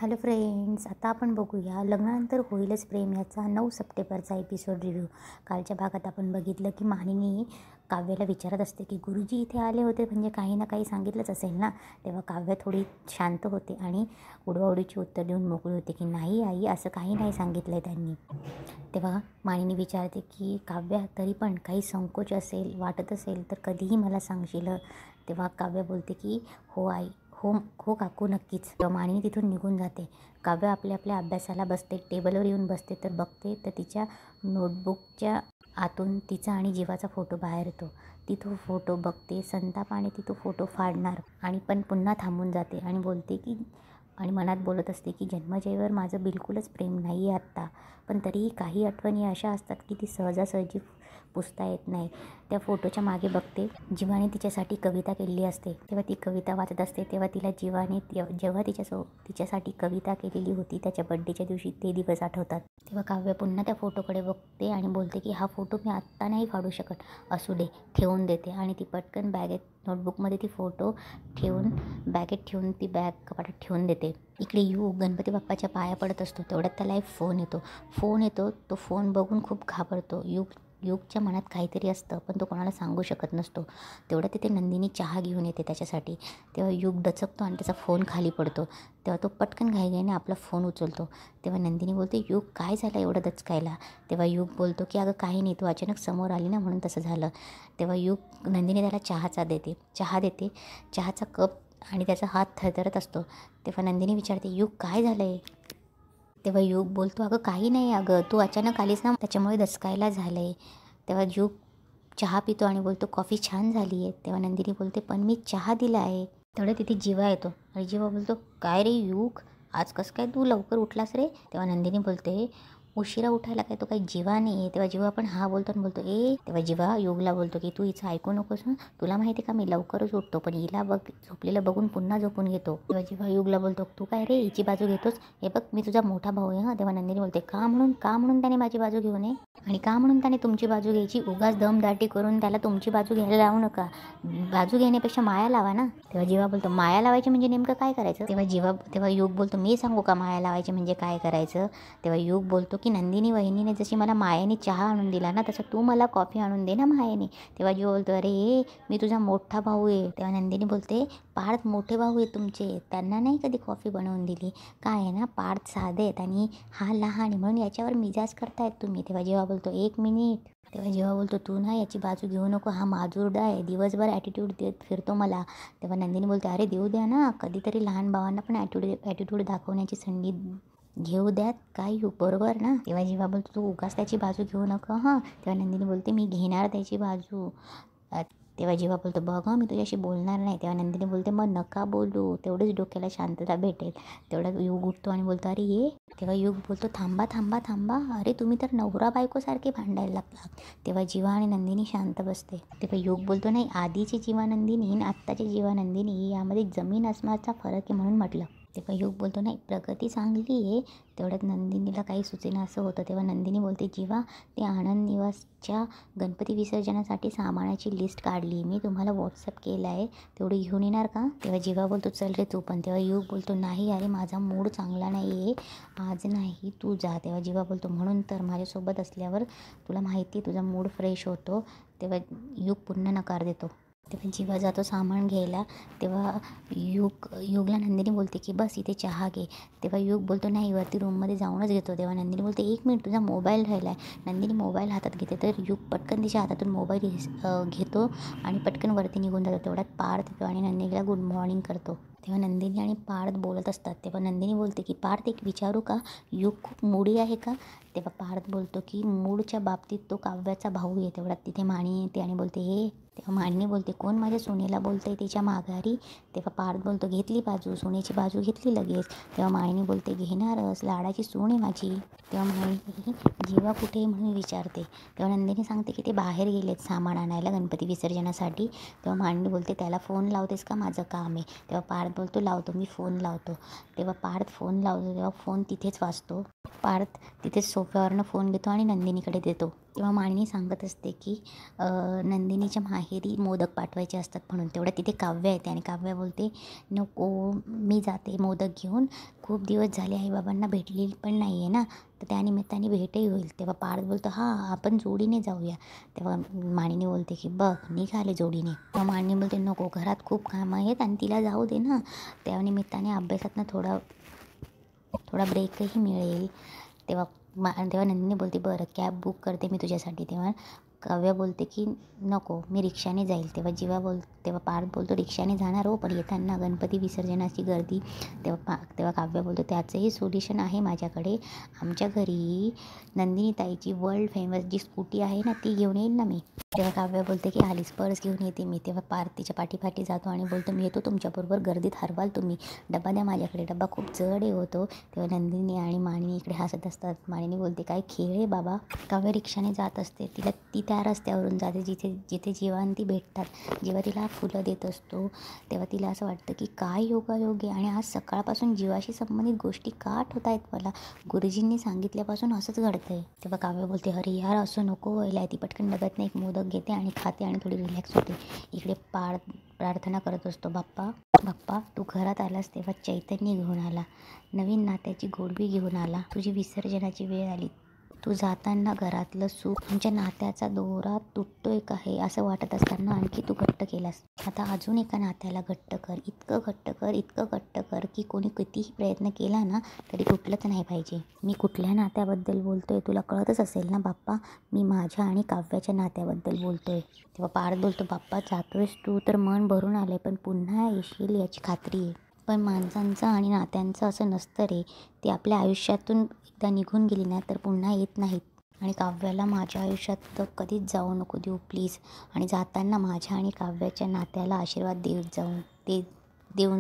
Hello friends, आता आपण बघूया लग्नानंतर होईलच प्रेम याचा 9 सप्टेंबरचा एपिसोड रिव्ह्यू. कालच्या भागात आपण बघितलं की मानिनी काव्याला विचारत असते की गुरुजी इथे आले होते म्हणजे काही ना काही सांगितलंच असेल ना. तेव्हा काव्य थोडी शांत होते आणि उडवाउडीची उत्तर देऊन मोकळी होते की नाही आई, असं काही नाही सांगितलं आहे त्यांनी. तेव्हा मानिनी विचारते की काव्या, तरी पण काही संकोच असेल, वाटत असेल तर कधीही मला सांगशील. तेव्हा काव्य बोलते की हो आई, हो हो काकू, नक्कीच. तेव्हा मानिनी तिथून निघून जाते. काव्य आपल्या अभ्यासाला बसते. टेबलवर येऊन बसते तर बघते तर तिच्या नोटबुकच्या आतून तिचा आणि जीवाचा फोटो बाहेर येतो. ती तो फोटो बघते संतापाने, ती तो फोटो फाडणार आणि पण पुन्हा थांबून जाते आणि बोलते की आणि मनात बोलत असते की जन्मजयवर माझं बिलकुलच प्रेम नाही आहे आत्ता, पण तरीही काही आठवणी अशा असतात की ती सहजासहजी पुसता येत नाही. त्या फोटोच्या मागे बघते, जीवाने तिच्यासाठी कविता केलेली असते. तेव्हा ती कविता वाचत असते. तेव्हा तिला जीवाने जेव्हा तिच्यासाठी कविता केलेली होती त्याच्या बड्डेच्या दिवशी ते दिवस आठवतात. तेव्हा काव्य पुन्हा त्या फोटोकडे बघते आणि बोलते की हा फोटो मी आत्ता नाही काढू शकत, असू दे, ठेवून देते. आणि ती पटकन बॅगेत, नोटबुकमध्ये ती फोटो ठेवून बॅगेत ठेवून ती बॅग कपाटात ठेवून देते. इकडे युग गणपती बाप्पाच्या पाया पडत असतो. तेवढ्यात त्याला एक फोन येतो. तो फोन बघून खूप घाबरतो. युगच्या मनात काहीतरी असतं पण तो कोणाला सांगू शकत नसतो. तेवढ्या तिथे नंदिनी चहा घेऊन येते त्याच्यासाठी. तेव्हा युग दचकतो आणि त्याचा फोन खाली पडतो. तेव्हा तो पटकन घाईघाईने आपला फोन उचलतो. तेव्हा नंदिनी बोलते, युग काय झालं एवढं दचकायला? तेव्हा युग बोलतो की अगं काही नाही, तू अचानक समोर आली ना म्हणून तसं झालं. तेव्हा नंदिनी त्याला चहा देते, चहाचा कप, आणि त्याचा हात थरथरत असतो. तेव्हा नंदिनी विचारते, युग काय झालं आहे? तेव्हा युग बोलतो, अगं काही नाही, अगं तू अचानक आलीस ना त्याच्यामुळे दचकायला झालं आहे. तेव्हा युग चहा पितो आणि बोलतो, कॉफी छान झाली आहे. तेव्हा नंदिनी बोलते, पण मी चहा दिला आहे. तेवढं तिथे जीवा येतो आणि जीवा बोलतो, काय रे युग, आज कसं काय तू लवकर उठलास रे? तेव्हा नंदिनी बोलते, उशिरा उठायला काय तो काही जीवा नाही आहे. तेव्हा जीवा पण हा बोलतो आणि बोलतो, तेव्हा जीवा युगला बोलतो की तू हिचं ऐकू नकोस ना, तुला माहिती का मी लवकरच उठतो, पण हिला झोपलेलं बघून पुन्हा झोपून घेतो. तेव्हा जीवा युगला बोलतो, तू काय रे हिची बाजू घेतोस? हे बघ, मी तुझा मोठा भाऊ आहे हा. तेव्हा नंदिनी बोलते, का म्हणून त्याने माझी बाजू घेऊ नये आणि का म्हणून त्याने तुमची बाजू घ्यायची? उगाच दमदाटी करून त्याला तुमची बाजू घ्यायला लावू नका. बाजू घेण्यापेक्षा माया लावा ना. तेव्हा जीवा बोलतो, माया लावायची म्हणजे नेमकं काय करायचं? तेव्हा युग बोलतो, मी सांगू का माया लावायची म्हणजे काय करायचं? तेव्हा युग बोलतो की नंदिनी वहिनीने जशी मला मायाने चहा आणून दिला ना, तसं तू मला कॉफी आणून दे ना मायाने. तेव्हा जीवा बोलतो, अरे मी तुझा मोठा भाऊ आहे. तेव्हा नंदिनी बोलते, पार्थ मोठे भाऊ आहे तुमचे, त्यांना नाही कधी कॉफी बनवून दिली. काय आहे ना, पार्थ साधे आहेत आणि हा लहान आहे म्हणून याच्यावर मिजाज करतायत तुम्ही. तेव्हा जीवा बोलतो, एक मिनिट. तेव्हा जीवा बोलतो, तू ना याची बाजू घेऊ नको, हा माजुरडा आहे, दिवसभर ॲटिट्यूड देत फिरतो मला. तेव्हा नंदिनी बोलते, अरे देऊ द्या ना, कधीतरी लहान भावांना पण ॲटिट्यूड दाखवण्याची संधी घेऊ द्यात, काय बरोबर ना? तेव्हा जीवा बोलतो, तू उगाच त्याची बाजू घेऊ नका हां. तेव्हा नंदिनी बोलते, मी घेणार त्याची बाजू. तेव्हा जीवा बोलतो, बघ मी तुझ्याशी बोलणार नाही. तेव्हा नंदिनी बोलते, मग नका बोलू, तेवढंच डोक्याला शांतता भेटेल. तेवढा युग उठतो आणि बोलतो, अरे ये. तेव्हा युग बोलतो, थांबा थांबा थांबा, अरे तुम्ही तर नवरा बायकोसारखे भांडायला लागला. तेव्हा जीवा आणि नंदिनी शांत बसते. तेव्हा युग बोलतो, नाही, आधीची जीवा नंदिनी आणि आत्ताची जीवा नंदिनी यामध्ये जमीन आसमानाचा फरक आहे म्हणून म्हटलं. तेव्हा युग बोलतो, नाही, प्रगती चांगली आहे. तेवढ्यात नंदिनीला काही सुचेना असं होतं. तेव्हा नंदिनी बोलते, जीवा, ते आनंद निवासच्या गणपती विसर्जनासाठी सामानाची लिस्ट काढली मी, तुम्हाला व्हॉट्सअप केलं आहे, तेवढी घेऊन येणार का? तेव्हा जीवा बोलतो, चल रे तू पण. तेव्हा युग बोलतो, नाही अरे माझा मूड चांगला नाही आहे, आज नाही, तू जा. तेव्हा जीवा बोलतो, म्हणून तर माझ्यासोबत असल्यावर तुला माहिती आहे तुझा मूड फ्रेश होतो. तेव्हा युग पुन्हा नकार देतो. तेव्हा जीवा जातो सामान घ्यायला. तेव्हा युगला नंदिनी बोलते की बस इथे चहा घे. तेव्हा युग बोलतो, नाही, वरती रूममध्ये जाऊनच घेतो. तेव्हा नंदिनी बोलते, एक मिनिट, तुझा मोबाईल राहिला आहे. नंदिनी मोबाईल हातात घेते तर युग पटकन तिच्या हातातून मोबाईल घेतो आणि पटकन वरती निघून जातो. तेवढ्यात पार्थ येतो आणि नंदिनीला गुड मॉर्निंग करतो. तेव्हा नंदिनी आणि पार्थ बोलत असतात. तेव्हा नंदिनी बोलते की पार्थ, एक विचारू का, युग खूप मूडी आहे का? तेव्हा पार्थ बोलतो की मूडच्या बाबतीत तो काव्याचा भाऊ आहे. तेवढ्यात तिथे माणी येते आणि बोलते, हे. तेव्हा मानिनी बोलते, कोण माझ्या सुनेला बोलते तिच्या माघारी? तेव्हा पार्थ बोलतो, घेतली बाजू, सुनेची बाजू घेतली लगेच. तेव्हा मानिनी बोलते, घेणारच, लाडाची सून आहे माझी. तेव्हा मानिनी जीवा कुठे म्हणून विचारते. तेव्हा नंदिनी सांगते की ते बाहेर गेलेत सामान आणायला गणपती विसर्जनासाठी. तेव्हा मानिनी बोलते, त्याला फोन लावतेस का, माझं काम आहे. तेव्हा पार्थ बोलतो, लावतो, मी फोन लावतो. तेव्हा पार्थ फोन लावतो. तेव्हा फोन तिथेच वाजतो. पार्थ तिथेच सोफ्यावरनं फोन घेतो आणि नंदिनीकडे देतो. तेव्हा मानिनी सांगत असते की नंदिनीच्या माहेरी मोदक पाठवायचे असतात म्हणून. तेवढ्या तिथे काव्य येते आणि काव्य बोलते, नको मी जाते मोदक घेऊन, खूप दिवस झाले आईबाबांना भेटलेली पण नाही आहे ना, तर त्यानिमित्ताने भेटही होईल. तेव्हा पार्थ बोलतो, हां आपण जोडीने जाऊया. तेव्हा मानिनी बोलते की बघ निघाले जोडीने. तेव्हा मानिनी बोलते नको, घरात खूप कामं आहेत आणि तिला जाऊ दे ना, त्या निमित्ताने अभ्यासातनं थोडा ब्रेकही मिळेल. तेव्हा नंदिनी बोलते बरं कॅब बुक करते मी तुझ्यासाठी. तेव्हा काव्य बोलते की नको मी रिक्षाने जाईल. तेव्हा पार्थ बोलतो रिक्षाने जाणार हो, पण येताना गणपती विसर्जनाची गर्दी. तेव्हा काव्य बोलतो त्याचंही सोल्युशन आहे माझ्याकडे. आमच्या घरी नंदिनी ताईची वर्ल्ड फेमस जी स्कूटी आहे ना ती घेऊन येईल ना मी. तेव्हा काव्य बोलते की आलीच पर्स घेऊन येते मी. तेव्हा पार्थ तिच्या पाठीपाठी जातो आणि बोलतो मी येतो तुमच्याबरोबर, गर्दीत हरवाल तुम्ही, डबा द्या माझ्याकडे, डबा खूप जड होतो. तेव्हा नंदिनी आणि मानिनी इकडे हसत असतात. मानिनी बोलते काय खेळ आहे बाबा. काव्य रिक्षाने जात असते, ती त्या रस्त्यावरून जाते जिथे जीवा आणि ती भेटतात. जेव्हा तिला फुलं देत असतो तेव्हा तिला असं वाटतं की काय योगायोग आहे आणि आज सकाळपासून जीवाशी संबंधित गोष्टी का आठवत आहेत मला, गुरुजींनी सांगितल्यापासून असंच घडतंय. तेव्हा काव्य बोलते अरे यार असं नको व्हायला. ती पटकन डब्यातनं एक मोदक घेते आणि खाते आणि थोडी रिलॅक्स होते. इकडे प्रार्थना करत असतो, बाप्पा तू घरात आलास तेव्हा चैतन्य घेऊन आला, नवीन नात्याची गोडवी घेऊन आला, तुझी विसर्जनाची वेळ आली, तू जाताना घरातलं सुख, आमच्या नात्याचा दोरा तुटतोय का हे असं वाटत असताना आणखी तू घट्ट केलास. आता अजून एका नात्याला घट्ट कर, इतकं घट्ट कर की कोणी कितीही प्रयत्न केला ना तरी तुटलंच नाही पाहिजे. मी कुठल्या नात्याबद्दल बोलतोय तुला कळतच असेल ना बाप्पा, मी माझ्या आणि काव्याच्या नात्याबद्दल बोलतोय. तेव्हा पार्थ बोलतो बाप्पा जातोयस तू तर मन भरून आलंय, पण पुन्हा येशील याची खात्री आहे. पण माणसांचं आणि नात्यांचं असं नसतं रे, ते आपल्या आयुष्यातून एकदा निघून गेली ना तर पुन्हा येत नाहीत. आणि काव्याला माझ्या आयुष्यात तर कधीच जाऊ नको देऊ प्लीज, आणि जाताना माझ्या आणि काव्याच्या नात्याला आशीर्वाद देऊन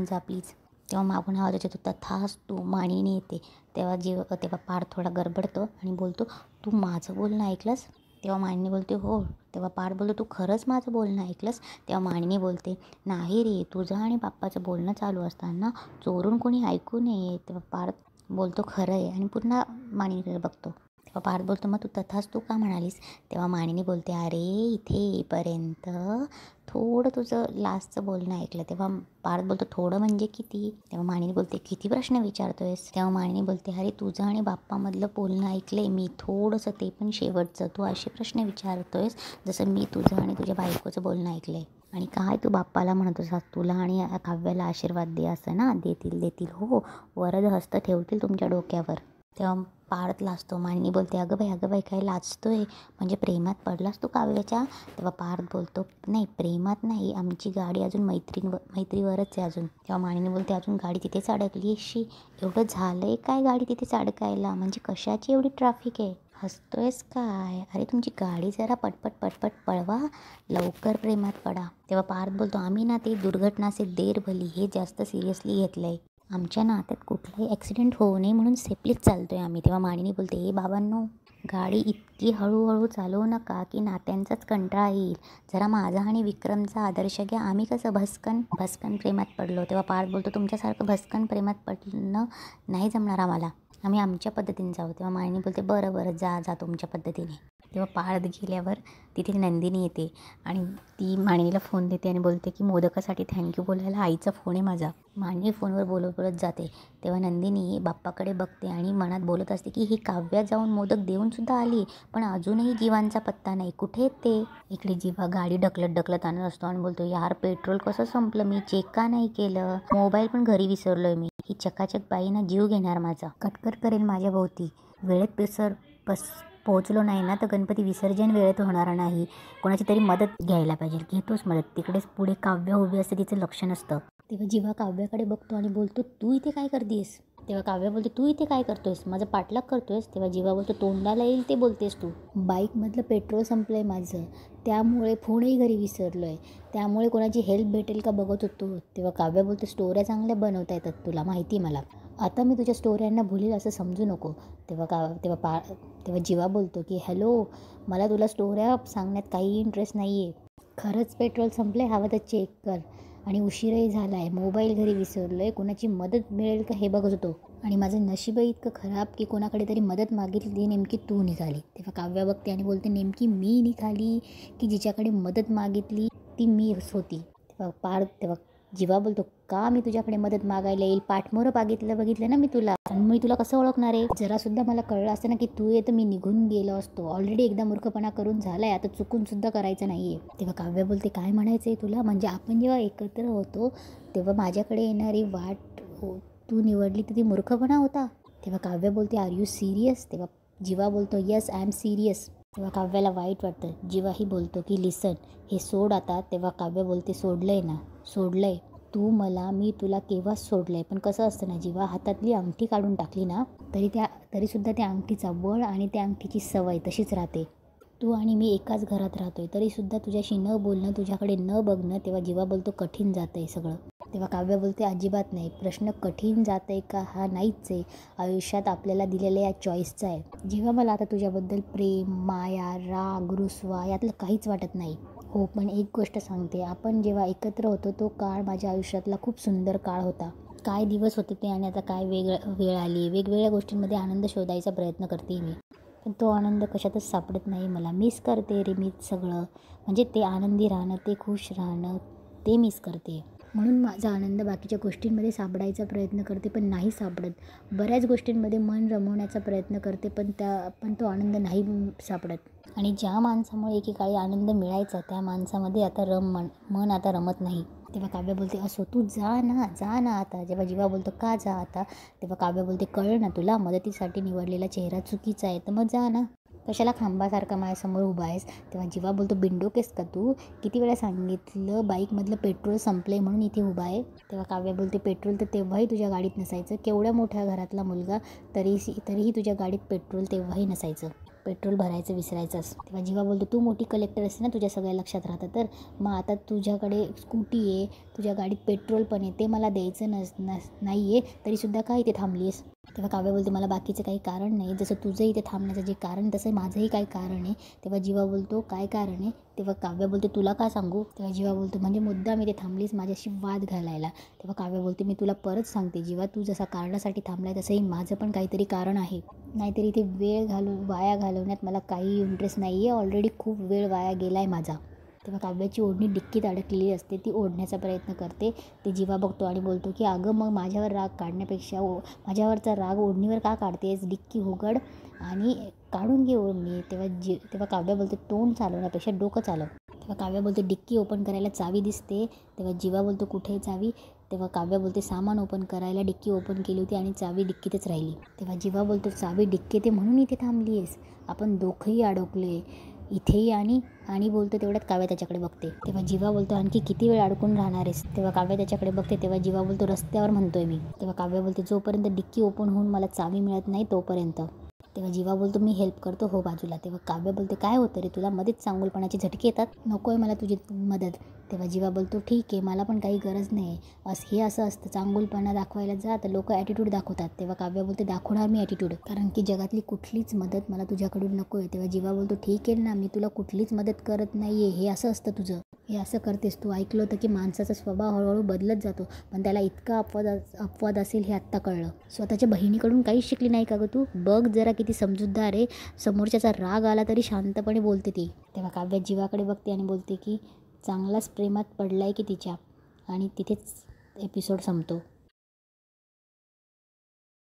जा प्लीज. तेव्हा मागून आवाज येतो तथास्तु. मानिनी येते. तेव्हा पार्थ थोडा गडबडतो आणि बोलतो तू माझं बोलणं ऐकलंस. तेव्हा मानिनी बोलते हो. तेव्हा पार्थ बोलतो तू खरंच माझं बोलणं ऐकलंस. तेव्हा मानिनी बोलते नाही रे, तुझं आणि बाप्पाचं बोलणं चालू असताना चोरून कोणी ऐकू नये. तेव्हा पार्थ बोलतो खरं आहे आणि पुन्हा मानिनीकडे बघतो. तेव्हा पार्थ बोलतो मग तू तथास्तु का म्हणालीस. तेव्हा मानिनी बोलते अरे इथे येईपर्यंत थोडं तुझं लास्टचं बोलणं ऐकलं. तेव्हा पार्थ बोलतो थोडं म्हणजे किती. तेव्हा मानिनी बोलते किती प्रश्न विचारतोयस. तेव्हा मानिनी बोलते अरे तुझं आणि बाप्पामधलं बोलणं ऐकलंय मी थोडंसं, ते पण शेवटचं. तू असे प्रश्न विचारतोयस जसं मी तुझं आणि तुझ्या बायकोचं बोलणं ऐकलंय. आणि काय तू बाप्पाला म्हणतोस तुला आणि काव्याला आशीर्वाद दे असं ना. देतील हो, वरद हस्त ठेवतील तुमच्या डोक्यावर. तेव्हा पार्थ लाजतो. मानिनी बोलते अगं बाई काय लाजतोय, म्हणजे प्रेमात पडलास तू काव्याच्या. तेव्हा पार्थ बोलतो नाही प्रेमात नाही, आमची गाडी अजून मैत्रीवरच आहे अजून. तेव्हा मानिनी बोलते अजून गाडी तिथेच अडकली अशी, एवढं झालंय काय गाडी तिथेच अडकायला, म्हणजे कशाची एवढी ट्रॅफिक आहे, हसतोयस काय. अरे तुमची गाडी जरा पटपट पळवा, लवकर प्रेमात पडा. तेव्हा पार्थ बोलतो आम्ही ना ते दुर्घटना से देर भली हे जास्त सिरियसली घेतलंय, आमच्या नात्यात कुठलाही ॲक्सिडेंट होऊ नये म्हणून सेफलीच चालतोय आम्ही. तेव्हा मानिनी बोलते बाबांनो गाडी इतकी हळूहळू चालवू नका की नात्यांचाच कंटाळा येईल. जरा माझा आणि विक्रमचा आदर्श घ्या, आम्ही कसं भस्कन प्रेमात पडलो. तेव्हा पार्थ बोलतो तुमच्यासारखं भस्कन प्रेमात पडणं नाही जमणार आम्हाला, आम्ही आमच्या पद्धतीने जाऊ. तेव्हा मानिनी बोलते बरं जा तुमच्या पद्धतीने. तेव्हा पार्थ गेल्यावर तिथे नंदिनी येते आणि ती मानिनीला फोन देते आणि बोलते की मोदकासाठी थँक्यू बोलायला आईचा फोन आहे माझा. मानिनी फोनवर बोलत जाते. तेव्हा नंदिनी बाप्पाकडे बघते आणि मनात बोलत असते की ही काव्या जाऊन मोदक देऊन सुद्धा आली, पण अजूनही जीवांचा पत्ता नाही, कुठे ते. इकडे जीवा गाडी ढकलत आणत असतो आणि बोलतो यार पेट्रोल कसं संपलं, मी चेक का नाही केलं, मोबाईल पण घरी विसरलोय मी, ही चकाचक बाई ना जीव घेणार माझा, कटकट करेल माझ्या भोवती, वेळेत पोहोचलो नाही ना तर गणपती विसर्जन वेळेत होणार नाही, कोणाची तरी मदत घ्यायला पाहिजे. घेतोच मदत. तिकडेच पुढे काव्य उभी असते, तिचं लक्ष नसतं. तेव्हा जीवा काव्याकडे बघतो आणि बोलतो तू इथे काय करतेस. तेव्हा काव्य बोलते तू इथे काय करतोयस, माझं पाठलाग करतोयस. तेव्हा जीवा बोलतो तोंडाला येईल ते बोलतेस तू, बाईकमधलं पेट्रोल संपलंय माझं, त्यामुळे फोनही घरी विसरलोय, त्यामुळे कोणाची हेल्प भेटेल का बघत होतो. तेव्हा काव्य बोलतो स्टोऱ्या चांगल्या बनवता येतात तुला माहिती मला, आता मी तुझ्या स्टोऱ्यांना भुलेल असं समजू नको. तेव्हा जीवा बोलतो की हॅलो, मला तुला स्टोऱ्या सांगण्यात काही इंटरेस्ट नाही आहे, खरंच पेट्रोल संपले हवं तर चेक कर, आणि उशीरही झाला आहे, मोबाईल घरी विसरलो आहे, कोणाची मदत मिळेल का हे बघत होतो आणि माझं नशीबही इतकं खराब की कोणाकडे तरी मदत मागितली, नेमकी तू निघाली. तेव्हा काव्या बघते आणि बोलते, नेमकी मी निघाली की जिच्याकडे मदत मागितली ती मीच होती. तेव्हा जीवा बोलतो, का मी तुझ्याकडे मदत मागायला येईल? पाठमोरं बघितलं ना मी तुला, आणि मी तुला कसं ओळखणार आहे? जरासुद्धा मला कळलं असतं ना की तू ये तर मी निघून गेलो असतो. ऑलरेडी एकदा मूर्खपणा करून झालाय, आता चुकून सुद्धा करायचं नाहीये. तेव्हा काव्य बोलते, काय म्हणायचं आहे तुला? म्हणजे आपण जेव्हा एकत्र होतो तेव्हा माझ्याकडे येणारी वाट तू निवडली तर ती मूर्खपणा होता? तेव्हा काव्य बोलते, आर यू सिरियस? तेव्हा जीवा बोलतो, येस आय एम सिरियस. तेव्हा काव्याला वाईट वाटतं. जीवाही बोलतो की लिसन, हे सोड आता. तेव्हा काव्य बोलते, सोडलंय ना, सोडलंय. मी तुला केव्हाच सोडलंय. पण कसं असतं ना जीवा, हातातली अंगठी काढून टाकली ना तरीसुद्धा त्या अंगठीचा बळ आणि त्या अंगठीची सवय तशीच राहते. तू आणि मी एकाच घरात राहतोय तरीसुद्धा तुझ्याशी न बोलणं, तुझ्याकडे न बघणं. तेव्हा जीवा बोलतो, कठीण जातं आहे सगळं. तेव्हा काव्य बोलते, अजिबात नाही. प्रश्न कठीण जात आहे का हा नाहीच आहे, आयुष्यात आपल्याला दिलेल्या या चॉईसचा आहे. जेव्हा मला आता तुझ्याबद्दल प्रेम, माया, राग, रुसवा यातलं काहीच वाटत नाही. हो, पण एक गोष्ट सांगते, आपण जेव्हा एकत्र होतो तो काळ माझ्या आयुष्यातला खूप सुंदर काळ होता. काय दिवस होते ते, आणि आता काय वेळ आली. वेगवेगळ्या गोष्टींमध्ये आनंद शोधायचा प्रयत्न करते मी, पण तो आनंद कशातच सापडत नाही. मला मिस करते रे मी सगळं. म्हणजे ते आनंदी राहणं, ते खुश राहणं, ते मिस करते. म्हणून माझा आनंद बाकीच्या गोष्टींमध्ये सापडायचा प्रयत्न करते, पण नाही सापडत. बऱ्याच गोष्टींमध्ये मन रमवण्याचा प्रयत्न करते, पण तो आनंद नाही सापडत. आणि ज्या माणसामुळे एकेकाळी आनंद मिळायचा त्या माणसामध्ये आता मन आता रमत नाही. तेव्हा काव्य बोलते, असो तू जा ना आता. जेव्हा जीवा बोलतो, का जा आता? तेव्हा काव्य बोलते, कळलं ना तुला, मदतीसाठी निवडलेला चेहरा चुकीचा आहे तर मग जा ना, कशाला खांबासारखा माझ्यासमोर उभा आहेस? तेव्हा जीवा बोलतो, बिंडोकेस का तू? किती वेळा सांगितलं बाईकमधलं पेट्रोल संपले म्हणून इथे उभा आहे? तेव्हा काव्य बोलते, पेट्रोल तर तेव्हाही तुझ्या गाडीत नसायचं. केवढ्या मोठ्या घरातला मुलगा तरीही तुझ्या गाडीत पेट्रोल तेव्हाही नसायचं. पेट्रोल भरायचं विसरायचंच. तेव्हा जीवा बोलतो, तू मोठी कलेक्टर असते ना, तुझ्या सगळ्या लक्षात राहतं तर. मग आता तुझ्याकडे स्कूटी आहे, तुझ्या गाडीत पेट्रोल पण आहे, ते मला द्यायचं नाही आहे तरीसुद्धा का इथे थांबली आहेस? तेव्हा काव्य बोलते, मला बाकीचं काही कारण नाही. जसं तुझं इथे थांबण्याचं जे कारण तसं माझंही काही कारण आहे. तेव्हा जीवा बोलतो, काय कारण आहे? तेव्हा काव्य बोलते, तुला का सांगू? तेव्हा जीवा बोलतो, म्हणजे मुद्दाम इथे थांबलीस माझ्याशी वाद घालायला? तेव्हा काव्य बोलते, मी तुला परत सांगते जीवा, तू जसा कारणासाठी थांबलाय तसंही माझं पण काहीतरी कारण आहे. नाहीतरी इथे वाया घालवण्यात मला काही इंटरेस्ट नाही आहे. ऑलरेडी खूप वेळ वाया गेला आहे माझा. तेव्हा काव्याची ओढणी डिक्कीत अडकलेली असते, ती ओढण्याचा प्रयत्न करते. ते जीवा बघतो आणि बोलतो की अगं मग माझ्यावर राग काढण्यापेक्षा माझ्यावरचा राग ओढणीवर का काढतेस? डिक्की उघड आणि काढून घे ओढणी. तेव्हा काव्य बोलते, तोंड चालवण्यापेक्षा डोकं चालव. तेव्हा काव्य बोलते, डिक्की ओपन करायला चावी दिसते. तेव्हा जीवा बोलतो, कुठे चावी? तेव्हा काव्य बोलते, सामान ओपन करायला डिक्की ओपन केली होती आणि चावी डिक्कीतच राहिली. तेव्हा जीवा बोलतो, चावी डिक्कीत आहे म्हणून इथे थांबली आहेस? आपण दोघंही अडकले इथेही. आणि बोलतो तेवढ्यात काव्य त्याच्याकडे बघते. तेव्हा जीवा बोलतो, आणखी किती वेळ अडकून राहणार आहेस? तेव्हा काव्य त्याच्याकडे बघते. तेव्हा जीवा बोलतो, रस्त्यावर म्हणतोय मी. तेव्हा काव्य बोलते, जोपर्यंत डिक्की ओपन होऊन मला चावी मिळत नाही तोपर्यंत. तेव्हा जीवा बोलतो, मी हेल्प करतो हो बाजूला. तेव्हा काव्य बोलते, काय होतं रे तुला? मध्येच चांगुलपणाची झटके येतात, नको आहे मला तुझी मदत. तेव्हा जीवा बोलतो, ठीक आहे, मला पण काही गरज नाही आहे. हे असं असतं, चांगुलपणा दाखवायला जा तर लोक ॲटिट्यूड दाखवतात. तेव्हा काव्य बोलते, दाखवणार मी ॲटिट्यूड, कारण की जगातली कुठलीच मदत मला तुझ्याकडून नको आहे. तेव्हा जीवा बोलतो, ठीक आहे ना, मी तुला कुठलीच मदत करत नाही आहे. हे असं असतं तुझं, हे असं करतेस तू. ऐकलं होतं की माणसाचा स्वभाव हळूहळू बदलत जातो, पण त्याला इतका अपवाद असेल हे आत्ता कळलं. स्वतःच्या बहिणीकडून काहीच शिकली नाही का गं तू? बघ जरा किती समजूतदार आहे. समोरच्याचा राग आला तरी शांतपणे बोलते ती. तेव्हा काव्य जीवाकडे बघते आणि बोलते की चांगलाच प्रेमात पडलाय की तिच्या. आणि तिथेच एपिसोड संपतो.